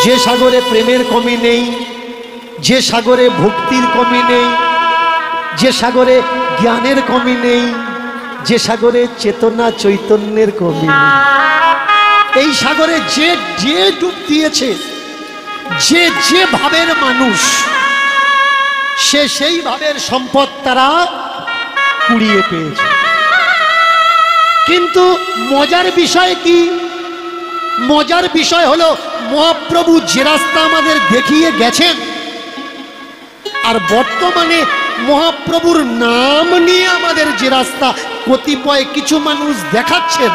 যে সাগরে প্রেমের কমি নেই, যে সাগরে ভক্তির কমি নেই, যে সাগরে জ্ঞানের কমি নেই, যে সাগরে চেতনা চৈতন্যের কমি নেই, এই সাগরে যে যে ডুব দিয়েছে, যে যে ভাবের মানুষ, সে সেই ভাবের সম্পদ তারা কুড়িয়ে পেয়েছে। কিন্তু মজার বিষয় কি? মজার বিষয় হলো মহাপ্রভু যে রাস্তা আমাদের দেখিয়ে গেছেন, আর বর্তমানে মহাপ্রভুর নাম নিয়ে আমাদের যে রাস্তা কতিপয় কিছু মানুষ দেখাচ্ছেন,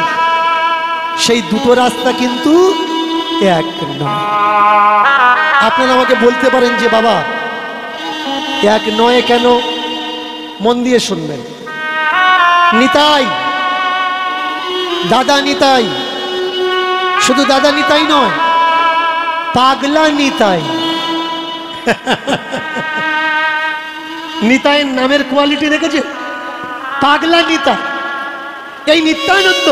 সেই দুটো রাস্তা কিন্তু এক নয়। আপনারা আমাকে বলতে পারেন যে বাবা এক নয় কেন? মন দিয়ে শুনবেন। নিতাই, দাদা নিতাই, শুধু দাদা নিতাই নয়, পাগলা নিতাই। নিতাইয়ের নামের কোয়ালিটি দেখেছে? পাগলা নিতাই। এই নিত্যানন্দ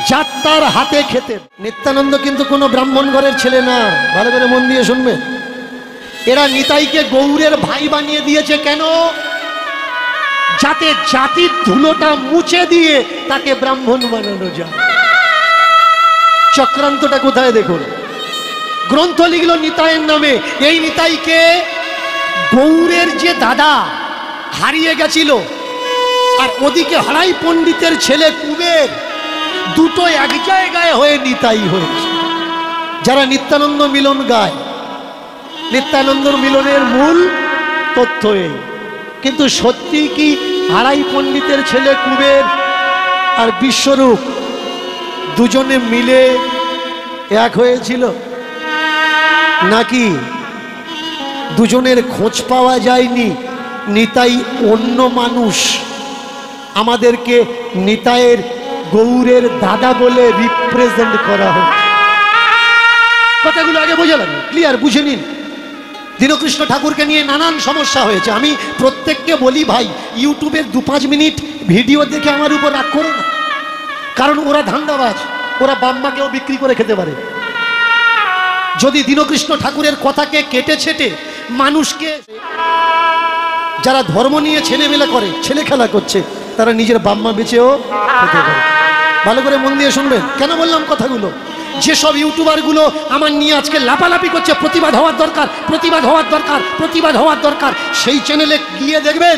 যাত্রার হাতে খেতেন। নিত্যানন্দ কিন্তু কোনো ব্রাহ্মণ ঘরের ছেলে না, ভালো করে মন দিয়ে শুনবে। এরা নিতাইকে গৌরের ভাই বানিয়ে দিয়েছে কেন? যাতে জাতির ধুলোটা মুছে দিয়ে তাকে ব্রাহ্মণ বানানো যায়। চক্রান্তটা কোথায় দেখুন। গ্রন্থ লিখল নিতাইয়ের নামে। এই নিতাইকে গৌরের যে দাদা হারিয়ে গেছিল, আর ওদিকে হারাই পণ্ডিতের ছেলে কুবের, দুটো এক জায়গায় হয়ে নিতাই হয়েছে। যারা নিত্যানন্দ মিলন গায়, নিত্যানন্দর মিলনের মূল তথ্য এই। কিন্তু সত্যি কি হারাই পণ্ডিতের ছেলে কুবের আর বিশ্বরূপ দুজনে মিলে এক হয়েছিল, নাকি দুজনের খোঁজ পাওয়া যায়নি? নিতাই অন্য মানুষ, আমাদেরকে নিতাইয়ের গৌরের দাদা বলে রিপ্রেজেন্ট করা হয়। কথাগুলো আগে বোঝা লাগে, ক্লিয়ার বুঝে নিন। দীনকৃষ্ণ ঠাকুরকে নিয়ে নানান সমস্যা হয়েছে। আমি প্রত্যেককে বলি ভাই, ইউটিউবের 2-5 মিনিট ভিডিও দেখে আমার উপর রাগ করো না, কারণ ওরা ধান্দাবাজ, ওরা বাম্মাকেও বিক্রি করে খেতে পারে। যদি দীনকৃষ্ণ ঠাকুরের কথাকে কেটে ছেটে মানুষকে, যারা ধর্ম নিয়ে ছেলেমেলা করে, ছেলে খেলা করছে, তারা নিজের বাম্মা বেচেও খেতে পারে। ভালো করে মন দিয়ে শুনবেন কেন বললাম কথাগুলো। যেসব ইউটিউবারগুলো আমার নিয়ে আজকে লাপালাপি করছে, প্রতিবাদ হওয়ার দরকার, প্রতিবাদ হওয়ার দরকার, প্রতিবাদ হওয়ার দরকার, সেই চ্যানেলে গিয়ে দেখবেন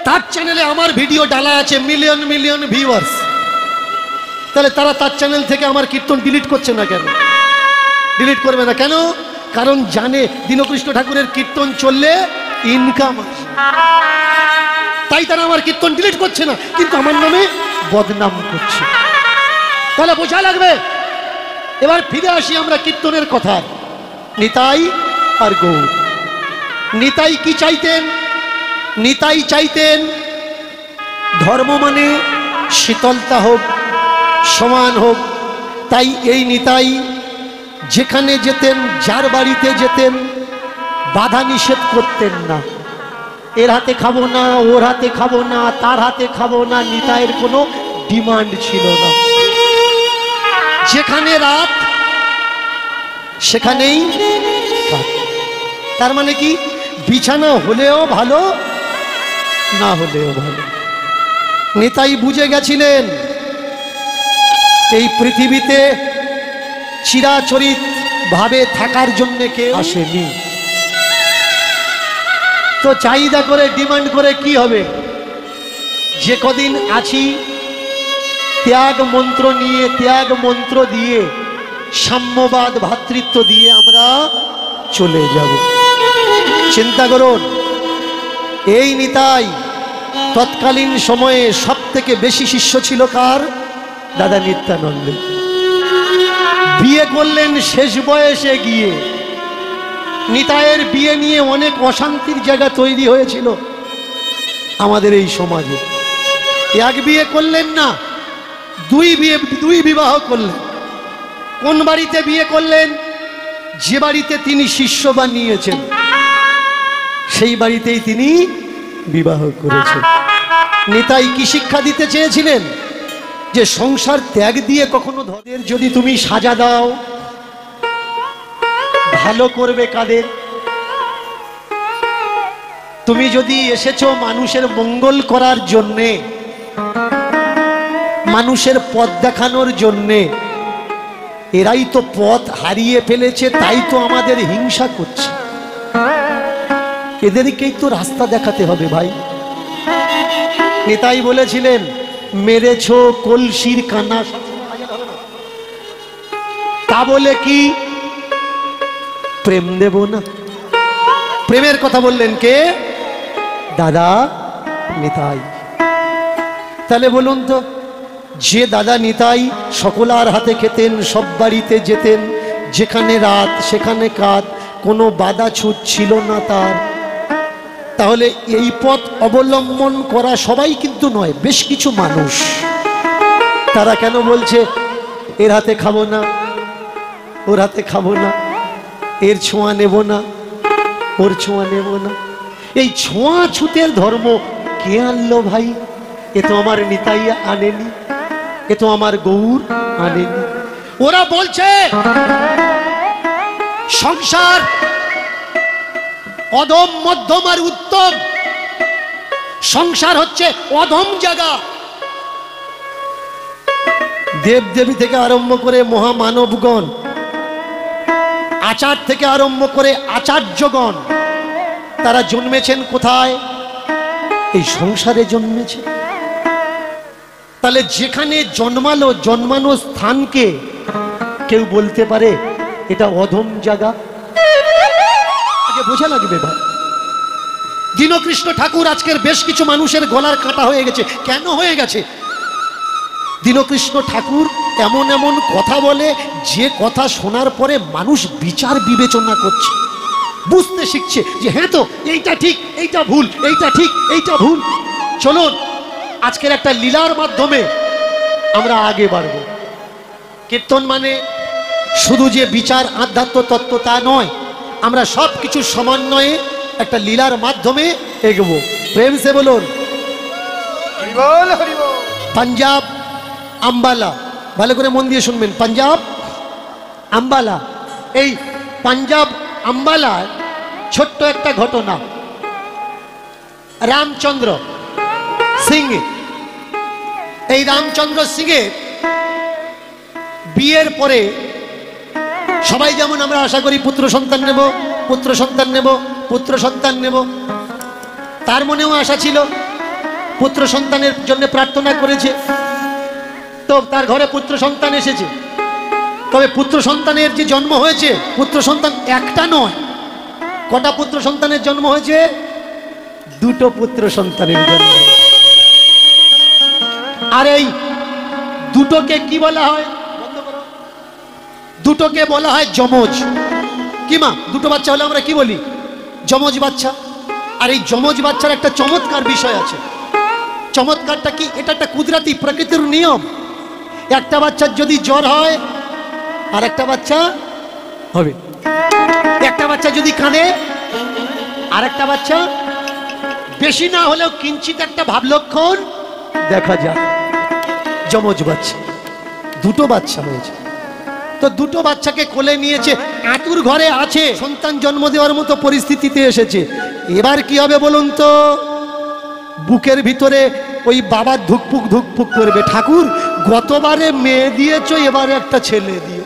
তার চ্যানেলে আমার ভিডিও ডালা আছে মিলিয়ন মিলিয়ন ভিউয়ার্স। তাহলে তারা তার চ্যানেল থেকে আমার কীর্তন ডিলিট করছে না কেন? ডিলিট করবে না কেন? কারণ জানে দীনকৃষ্ণ ঠাকুরের কীর্তন চললে ইনকাম আছে, তাই তারা আমার কীর্তন ডিলিট করছে না, কিন্তু আমার নামে বদনাম করছে। তাহলে বোঝা লাগবে। এবার ফিরে আসি আমরা কীর্তনের কথায়। নিতাই আর গৌর। নিতাই কি চাইতেন? নিতাই চাইতেন ধর্ম মানে শীতলতা হোক, সমান হোক। তাই এই নিতাই যেখানে যেতেন, যার বাড়িতে যেতেন, বাধা নিষেধ করতেন না। এর হাতে খাবো না, ওর হাতে খাবো না, তার হাতে খাবো না, নিতাইয়ের কোনো ডিমান্ড ছিল না। যেখানে রাত সেখানেই কাজ। তার মানে কি? বিছানা হলেও ভালো, না হলেও ভালো। নিতাই বুঝে গেছিলেন এই পৃথিবীতে চিরাচরিত ভাবে থাকার জন্য কেউ আসেনি। তো চাহিদা করে, ডিমান্ড করে কি হবে? যে কদিন আছি ত্যাগ মন্ত্র নিয়ে, ত্যাগ মন্ত্র দিয়ে, সাম্যবাদ ভ্রাতৃত্ব দিয়ে আমরা চলে যাব। চিন্তা করুন, এই নিতাই তৎকালীন সময়ে সব থেকে বেশি শিষ্য ছিল কার? দাদা নিত্যানন্দ। বিয়ে করলেন শেষ বয়সে গিয়ে। নিতাইয়ের বিয়ে নিয়ে অনেক অশান্তির জায়গা তৈরি হয়েছিল আমাদের এই সমাজে। এক বিয়ে করলেন না, দুই বিবাহ করলেন। কোন বাড়িতে বিয়ে করলেন? যে বাড়িতে তিনি শিষ্য বানিয়েছেন সেই বাড়িতেই তিনি বিবাহ করেছেন। নিতাই কি শিক্ষা দিতে চেয়েছিলেন? যে সংসার ত্যাগ দিয়ে কখনো ধদের যদি তুমি সাজা দাও, ভালো করবে কাদের? তুমি যদি এসেছো মানুষের মঙ্গল করার জন্যে, মানুষের পথ দেখানোর জন্যে, এরাই তো পথ হারিয়ে ফেলেছে, তাই তো আমাদের হিংসা করছে। এদেরকেই তো রাস্তা দেখাতে হবে ভাই। নেতাই বলেছিলেন, মেরেছ কলসির কানা, তা বলে কি প্রেম দেব না? প্রেমের কথা বললেন কে? দাদা নিতাই। তাহলে বলুন তো, যে দাদা নিতাই সকলার হাতে খেতেন, সব বাড়িতে যেতেন, যেখানে রাত সেখানে কাত, কোনো বাধা ছুট ছিল না তার, তাহলে এই পথ অবলম্বন করা সবাই কিন্তু নয়, বেশ কিছু মানুষ, তারা কেন বলছে এর হাতে খাবো না, ওর হাতে খাবো না, এর ছোঁয়া নেব না, ওর ছোঁয়া নেব না? এই ছোঁয়া ছুতের ধর্ম কে আনলো ভাই? এ তো আমার নিতাই আনেনি, এ তো আমার গৌর আনেনি। ওরা বলছে সংসার অধম, মধ্যম আর উত্তম। সংসার হচ্ছে অধম জায়গা। দেব দেবী থেকে আরম্ভ করে মহামানবগণ, আচার থেকে আরম্ভ করে আচার্যগণ, তারা জন্মেছেন কোথায়? এই সংসারে জন্মেছে। তাহলে যেখানে জন্মালো, জন্মানো স্থানকে কেউ বলতে পারে এটা অধম জায়গা? আগে বোঝা লাগবে ভাই। দীনকৃষ্ণ ঠাকুর আজকের বেশ কিছু মানুষের গলার কাঁটা হয়ে গেছে। কেন হয়ে গেছে? দীনকৃষ্ণ ঠাকুর এমন এমন কথা বলে, যে কথা শোনার পরে মানুষ বিচার বিবেচনা করছে, বুঝতে শিখছে যে হ্যাঁ তো এইটা ঠিক, এইটা ভুল, এইটা ঠিক, এইটা ভুল। চলুন আজকের একটা লীলার মাধ্যমে আমরা আগে বাড়ব। কীর্তন মানে শুধু যে বিচার আধ্যাত্ম তত্ত্ব তা নয়, আমরা সব কিছু সমন্বয়ে একটা লীলার মাধ্যমে এগোবো। প্রেম সে বলুন হরিবল হরিবল। পাঞ্জাব আম্বালা, ভালো করে মন দিয়ে শুনবেন, পাঞ্জাব আম্বালা। এই পাঞ্জাব আম্বালার ছোট্ট একটা ঘটনা। রামচন্দ্র সিং, এই রামচন্দ্র সিংয়ের বিয়ের পরে সবাই যেমন আমরা আশা করি পুত্র সন্তান নেব, পুত্র সন্তান নেব, পুত্র সন্তান নেব, তার মনেও আশা ছিল, পুত্র সন্তানের জন্য প্রার্থনা করেছে, তো তার ঘরে পুত্র সন্তান এসেছে। তবে পুত্র সন্তানের যে জন্ম হয়েছে, পুত্র সন্তান একটা নয়, কটা পুত্র সন্তানের জন্ম হয়েছে? দুটো পুত্র সন্তানের জন্ম। আর এই দুটোকে কি বলা হয়? দুটোকে বলা হয় যমজ। কি মা, দুটো বাচ্চা হলে আমরা কি বলি? যমজ বাচ্চা। আর এই যমজ বাচ্চার একটা চমৎকার বিষয় আছে। চমৎকারটা কি? এটা একটা কুদরতি প্রকৃতির নিয়ম। একটা বাচ্চার যদি জ্বর হয় আর একটা বাচ্চা হবে, একটা বাচ্চা যদি কাঁদে আর একটা বাচ্চা, বেশি না হলেও কিঞ্চিত একটা ভাব লক্ষণ দেখা যায়। যমজ বাচ্চা, দুটো বাচ্চা হয়েছে, তো দুটো বাচ্চাকে কোলে নিয়েছে, আতুর ঘরে আছে, সন্তান জন্ম দেওয়ার মতো পরিস্থিতিতে এসেছে। এবার কি হবে বলুন তো? বুকের ভিতরে ওই বাবা ধুকপুক ধুকপুক করবে, ঠাকুর গতবারে মেয়ে দিয়েছ, এবারে একটা ছেলে দিও।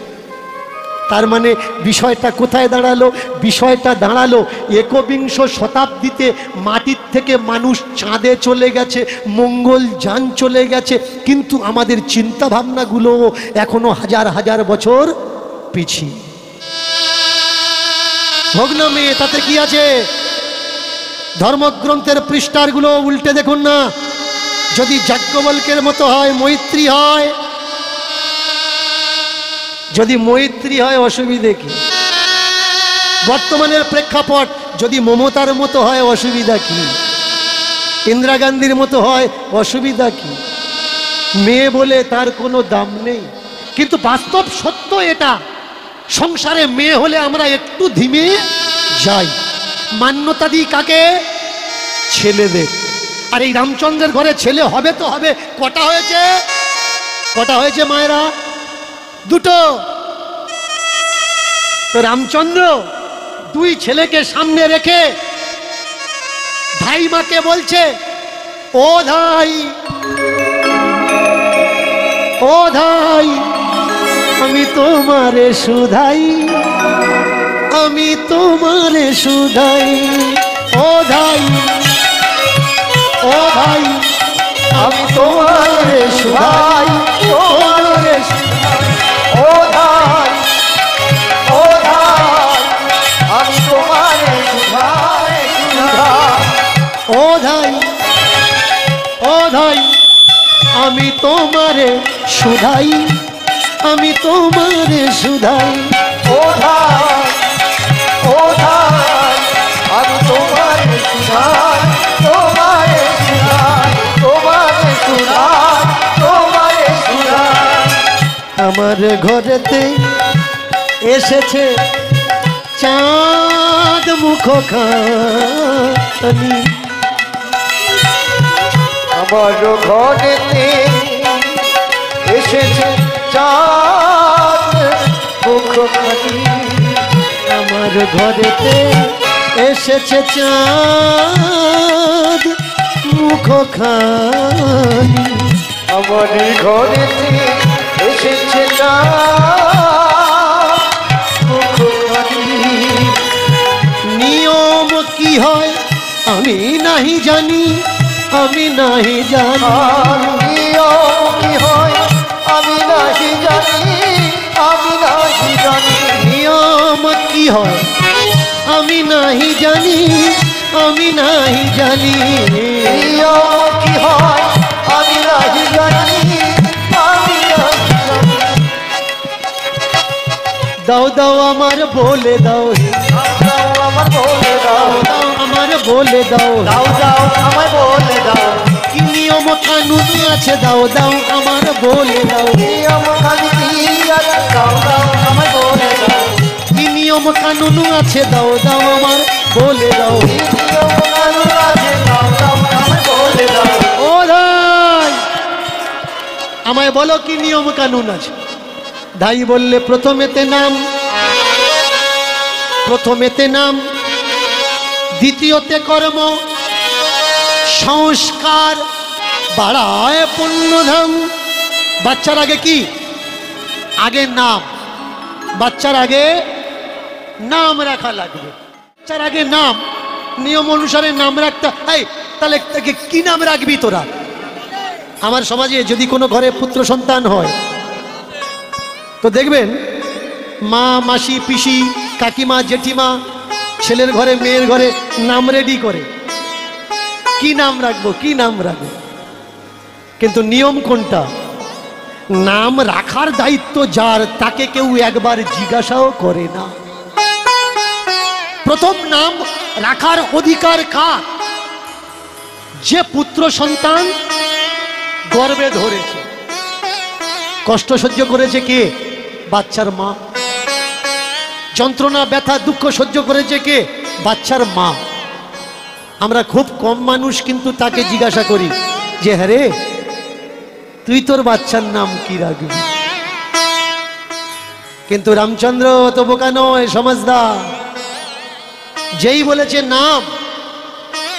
তার মানে বিষয়টা কোথায় দাঁড়ালো? বিষয়টা দাঁড়ালো একবিংশ শতাব্দীতে মাটির থেকে মানুষ চাঁদে চলে গেছে, মঙ্গল যান চলে গেছে, কিন্তু আমাদের চিন্তা ভাবনাগুলো এখনো হাজার হাজার বছর পিছিয়ে। ভগ্ন মেয়ে, তাতে কি আছে? ধর্মগ্রন্থের পৃষ্ঠারগুলো উল্টে দেখুন না। যদি যাজ্ঞবল্কের মতো হয়, মৈত্রী হয়, যদি মৈত্রী হয় অসুবিধে কি? বর্তমানের প্রেক্ষাপট যদি মমতার মতো হয় অসুবিধা কি? ইন্দিরা গান্ধীর মতো হয় অসুবিধা কি? মেয়ে বলে তার কোনো দাম নেই। কিন্তু বাস্তব সত্য এটা, সংসারে মেয়ে হলে আমরা একটু ধিমে যাই। মান্যতা দিই কাকে? ছেলেদের। আর এই রামচন্দ্রের ঘরে ছেলে হবে তো হবে। কটা হয়েছে? কটা হয়েছে মায়েরা? দুটো। তো রামচন্দ্র দুই ছেলেকে সামনে রেখে ভাইমাকে বলছে, ও ধাই, ও ধাই, আমি তোমারে সুধাই, আমি তোমারে সুধাই, ও ধাই, ও ধাই, আমি তোমারে সুধাই, তোমারে সুধাই, ও ধাই, ও ধাই, আমি তোমারে সুধাই, সুধাই। ও ধাই, ও ধাই, আমি তোমারে সুধাই, আমি তোমারে সুধাই, ও ধাই, ও ধাই, আমি তোমারে সুধাই, তোমারে সুধাই, তোমারে সুধাই, তোমারে সুধাই। আমার ঘরেতে এসেছে চাঁদ মুখখানি, আমার ঘরেতে এসেছে চাঁদ মুখখানি, আমার ঘরেতে এসেছে চাঁদ মুখখানি, আমার ঘরেতে এসেছে চাঁদ মুখখানি। নিয়ম কি হয় আমি নাহি জানি, আমি নাহি জানি, নিয়ম কি হয় আমি নাহি জানি, আমি নাহি জানি। নিয়ম কি হয় আমি নাহি জানি, আমি নাহি জানি, নিয়ম কি হয় আমি নাহি জানি, আমি নাহি জানি। দাও দাও আমার বলে দাও, দাও আমার বলে দাও, দাও আমার বলে দাও, দাও দাও আমায় বলে দাও। কি নিয়ম কানুন আছে দাও দাও আমার বলে দাও, নিয়ম খালি কি আছে দাও দাও আমায় বলে দাও। কি নিয়ম কানুন আছে দাও দাও আমার বলে দাও, নিয়ম কানুন আছে দাও দাও আমায় বলে দাও। ও ধাই আমায় বলো কি নিয়ম কানুন আছে। ধাই বললে প্রথমেতে নাম, প্রথমেতে নাম, দ্বিতীয়তে কর্ম, সংস্কার বাড়ায় পুণ্যধাম। বাচ্চার আগে কি? আগে নাম, বাচ্চার আগে নাম রাখা লাগবে। বাচ্চার আগে নাম, নিয়ম অনুসারে নাম রাখতে। এই তাহলে কি নাম রাখবি তোরা? আমার সমাজে যদি কোনো ঘরে পুত্র সন্তান হয় তো দেখবেন মা, মাসি, পিসি, কাকিমা, জেঠিমা ছেলের ঘরে মেয়ের ঘরে নাম রেডি করে, কি নাম রাখবো, কি নাম রাখবো। কিন্তু নিয়ম কোনটা? নাম রাখার দায়িত্ব যার, তাকে কেউ একবার জিজ্ঞাসাও করে না। প্রথম নাম রাখার অধিকার কার? যে পুত্র সন্তান গর্ভে ধরেছে, কষ্ট সহ্য করেছে কে? বাচ্চার মা। যন্ত্রণা, ব্যথা, দুঃখ সহ্য করেছে কে? বাচ্চার মা। আমরা খুব কম মানুষ কিন্তু তাকে জিজ্ঞাসা করি যে হ্যাঁ রে, তুই তোর বাচ্চার নাম কি রাখবি? কিন্তু রামচন্দ্র তো বোকা নয়, সমাজদার। যেই বলেছে নাম,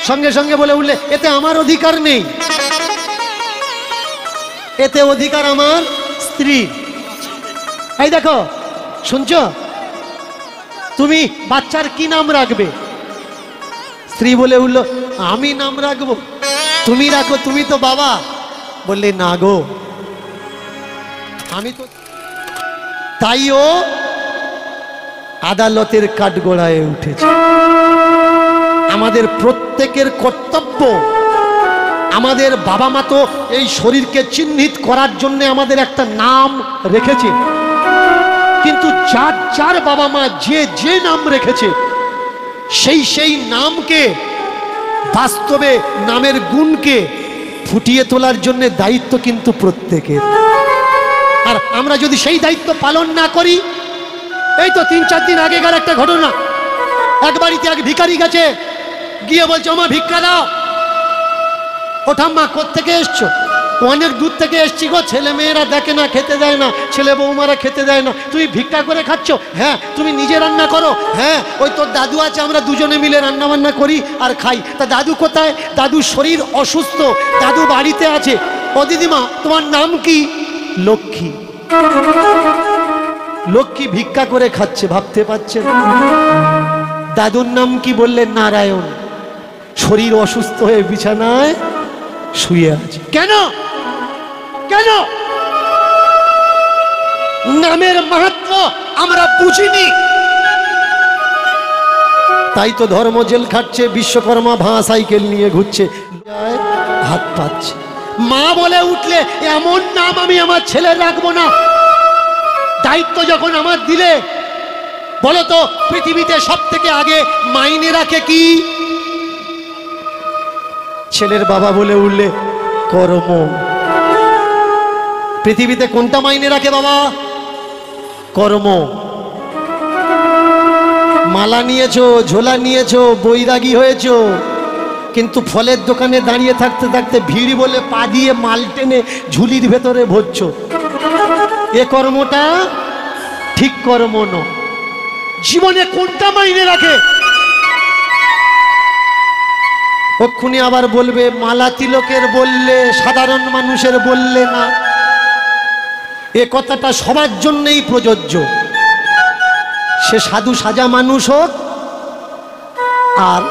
সঙ্গে সঙ্গে বলে উঠলে এতে আমার অধিকার নেই, এতে অধিকার আমার স্ত্রী। এই দেখো, শুনছ? তুমি বাচ্চার কি নাম রাখবে? স্ত্রী বলে উঠল আমি নাম রাখবো। তুমি রাখো, তুমি তো বাবা। বললে না গো, আমি তো। তাই ও আদালতের কাঠগড়ায় উঠেছে। আমাদের প্রত্যেকের কর্তব্য, আমাদের বাবা মা তো এই শরীরকে চিহ্নিত করার জন্য আমাদের একটা নাম রেখেছে, কিন্তু যার যার বাবা মা যে যে নাম রেখেছে সেই সেই নামকে, বাস্তবে নামের গুণকে ফুটিয়ে তোলার জন্য দায়িত্ব কিন্তু প্রত্যেকের। আর আমরা যদি সেই দায়িত্ব পালন না করি, এই তো 3-4 দিন আগেকার একটা ঘটনা, এক বাড়িতে এক ভিখারি গেছে, গিয়ে বলছে আমার ভিক্ষা দাও। ও ঠাম্মা কোত্থেকে এসছো? অনেক দূর থেকে এসছি গো, ছেলে মেয়েরা দেখে না, খেতে দেয় না, ছেলে বৌমারা খেতে দেয় না, তুমি ভিক্ষা করে খাচ্ছ? হ্যাঁ। তুমি নিজে রান্না করো? হ্যাঁ। ওই তোর দাদু আছে, আমরা দুজনে মিলে রান্না বান্না করি আর খাই। তা দাদু কোথায়? দাদুর শরীর অসুস্থ, দাদু বাড়িতে আছে। ও দিদিমা, তোমার নাম কি? লক্ষ্মী। লক্ষ্মী ভিক্ষা করে খাচ্ছে, ভাবতে পারছেন? দাদুর নাম কি বললেন? নারায়ণ। শরীর অসুস্থ হয়ে বিছানায় শুয়ে আছে। কেন? কেন? নামের মাহাত্ম্য আমরা বুঝিনি, তাই তো ধর্ম জেল খাটছে, বিশ্বকর্মা ভাঁ সাইকেল নিয়ে ঘুরছে, হাত পাচ্ছে। মা বলে উঠলে এমন নাম আমি আমার ছেলে রাখবো না। দায়িত্ব যখন আমার দিলে, বলো তো পৃথিবীতে সব থেকে আগে মাইনে রাখে কি? ছেলের বাবা বলে উঠলে কর্ম। পৃথিবীতে কোনটা মাইনে রাখে বাবা? কর্ম। মালা নিয়েছো, ঝোলা নিয়েছো, বৈরাগী হয়েছো, কিন্তু ফলের দোকানে দাঁড়িয়ে থাকতে থাকতে ভিড় বলে পা দিয়ে মাল টেনে ঝুলির ভেতরে ভরছো। এ কর্মটা ঠিক কর্ম নয়। জীবনে কোনটা মাইনে রাখে? ওক্ষুনি আবার বলবে মালা তিলকের বললে, সাধারণ মানুষের বললে না। এ কথাটা সবার জন্যই প্রযোজ্য, সে সাধু সাজা মানুষ হোক আর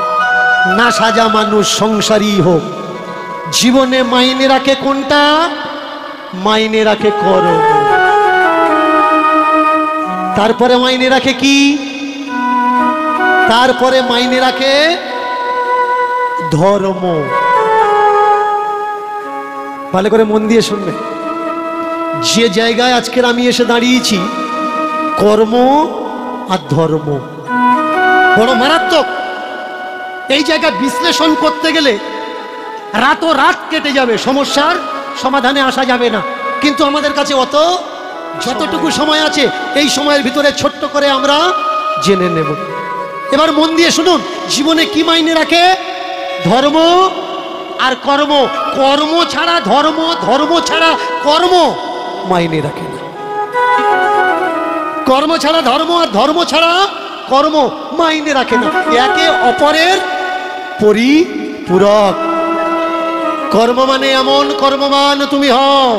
না সাজা মানুষ, সংসারী হোক। জীবনে মাইনে রাখে কোনটা? মাইনে রাখে কর্ম। তারপরে মাইনে রাখে কি? তারপরে মাইনে রাখে ধর্ম। ভালো করে মন দিয়ে শুনবে। যে জায়গায় আজকের আমি এসে দাঁড়িয়েছি, কর্ম আর ধর্ম বড় মারাত্মক। এই জায়গায় বিশ্লেষণ করতে গেলে রাত কেটে যাবে, সমস্যার সমাধানে আসা যাবে না। কিন্তু আমাদের কাছে অত যতটুকু সময় আছে, এই সময়ের ভিতরে ছোট্ট করে আমরা জেনে নেব। এবার মন দিয়ে শুনুন, জীবনে কি মাইনে রাখে? ধর্ম আর কর্ম। কর্ম ছাড়া ধর্ম, ধর্ম ছাড়া কর্ম মাইনে রাখে না। কর্ম ছাড়া ধর্ম আর ধর্ম ছাড়া কর্ম মাইনে রাখে না। একে অপরের পরিপূরক। কর্ম মানে এমন কর্মবান তুমি হও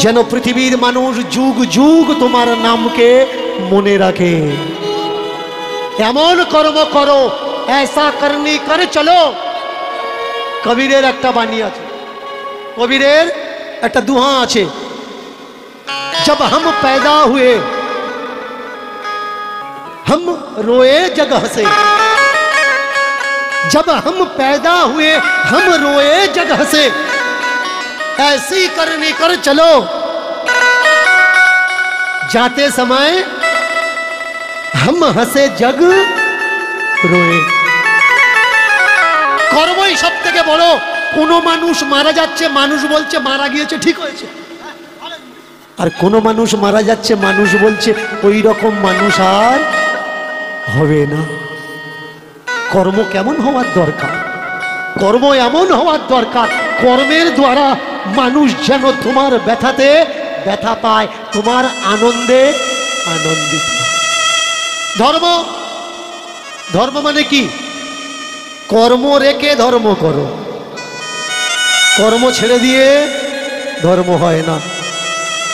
যেন পৃথিবীর মানুষ যুগ যুগ তোমার নামকে মনে রাখে। এমন কর্ম করো, ऐसा करनी করে চলো। কবিরের একটা বাণী আছে, কবিরের একটা দুহা আছে, जब हम पैदा हुए हम रोए जग हंसे, जब हम पैदा हुए हम रोए जग हंसे, ऐसी करनी कर चलो जाते समय हम हंसे जग रोए। কর্মই সব থেকে বড়। কোনো মানুষ মারা যাচ্ছে, মানুষ বলছে মারা গিয়েছে, ঠিক হয়েছে। আর কোনো মানুষ মারা যাচ্ছে, মানুষ বলছে ওই রকম মানুষ আর হবে না। কর্ম কেমন হওয়ার দরকার? কর্ম এমন হওয়ার দরকার, কর্মের দ্বারা মানুষ যেন তোমার ব্যথাতে ব্যথা পায়, তোমার আনন্দে আনন্দিত। ধর্ম, ধর্ম মানে কি? কর্ম রেখে ধর্ম করো, কর্ম ছেড়ে দিয়ে ধর্ম হয় না।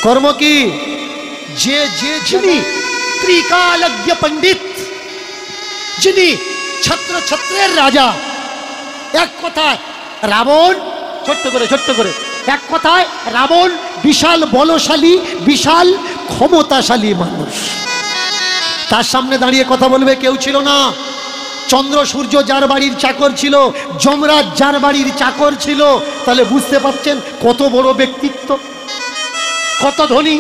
কর্ম কি? যে যিনি ত্রিকালজ্ঞ পণ্ডিত, যিনি ছত্র ছত্রের রাজা। এক কথায় রাবণ, ছোট্ট করে এক কথায় রাবণ বিশাল বলশালী, বিশাল ক্ষমতাশালী মানুষ। তার সামনে দাঁড়িয়ে কথা বলবে কেউ ছিল না। চন্দ্র সূর্য যার বাড়ির চাকর ছিল, যমরাজ যার বাড়ির চাকর ছিল। তাহলে বুঝতে পারছেন কত বড় ব্যক্তিত্ব, কত ধনী,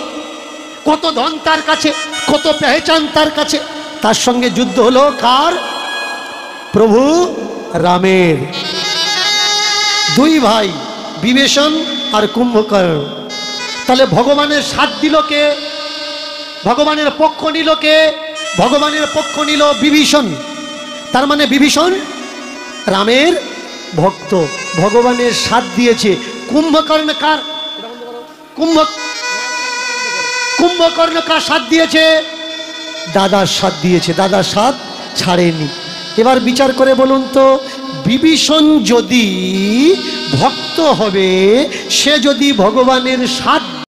কত ধন তার কাছে, কত পেহচান তার কাছে। তার সঙ্গে যুদ্ধ হলো কার? প্রভু রামের। দুই ভাই, বিভীষণ আর কুম্ভকর্ণ। তাহলে ভগবানের সাথ দিল কে? ভগবানের পক্ষ নিল কে? ভগবানের পক্ষ নিল বিভীষণ। তার মানে বিভীষণ রামের ভক্ত, ভগবানের সাথ দিয়েছে। কুম্ভকর্ণ কার কুম্ভকর্ণ কার সাথ দিয়েছে? দাদার সাথ দিয়েছে, দাদার সাথ ছাড়েনি। এবার বিচার করে বলুন তো, বিভীষণ যদি ভক্ত হবে, সে যদি ভগবানের সাথ